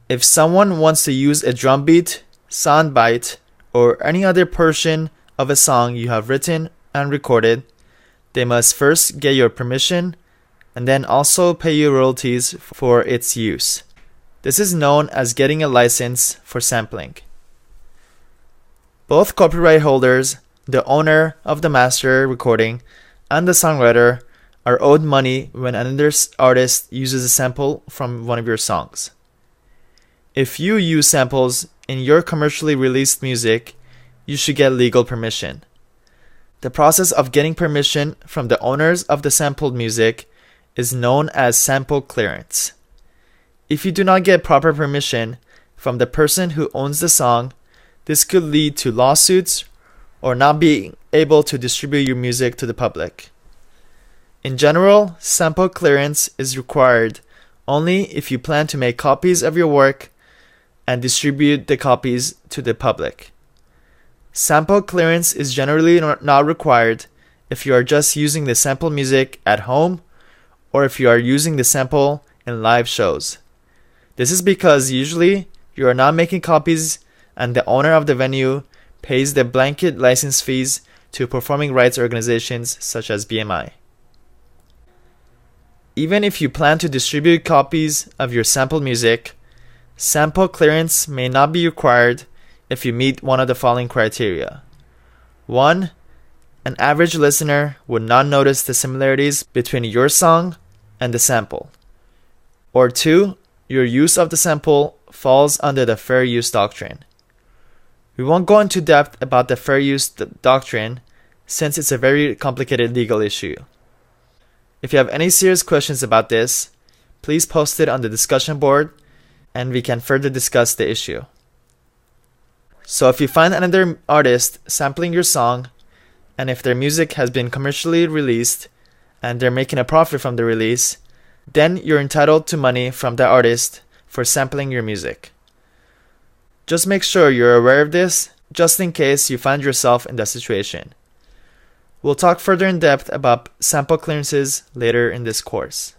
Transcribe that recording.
If someone wants to use a drum beat, soundbite, or any other portion of a song you have written and recorded, they must first get your permission and then also pay you royalties for its use. This is known as getting a license for sampling. Both copyright holders, the owner of the master recording, and the songwriter are owed money when another artist uses a sample from one of your songs. If you use samples in your commercially released music, you should get legal permission. The process of getting permission from the owners of the sampled music is known as sample clearance. If you do not get proper permission from the person who owns the song, this could lead to lawsuits or not being able to distribute your music to the public. In general, sample clearance is required only if you plan to make copies of your work and distribute the copies to the public. Sample clearance is generally not required if you are just using the sample music at home or if you are using the sample in live shows. This is because usually you are not making copies and the owner of the venue pays the blanket license fees to performing rights organizations such as BMI. Even if you plan to distribute copies of your sampled music, sample clearance may not be required if you meet one of the following criteria. 1. An average listener would not notice the similarities between your song and the sample. Or 2. Your use of the sample falls under the fair use doctrine. We won't go into depth about the fair use doctrine since it's a very complicated legal issue. If you have any serious questions about this, please post it on the discussion board and we can further discuss the issue. So if you find another artist sampling your song, and if their music has been commercially released and they're making a profit from the release, then you're entitled to money from the artist for sampling your music. Just make sure you're aware of this, just in case you find yourself in that situation. We'll talk further in depth about sample clearances later in this course.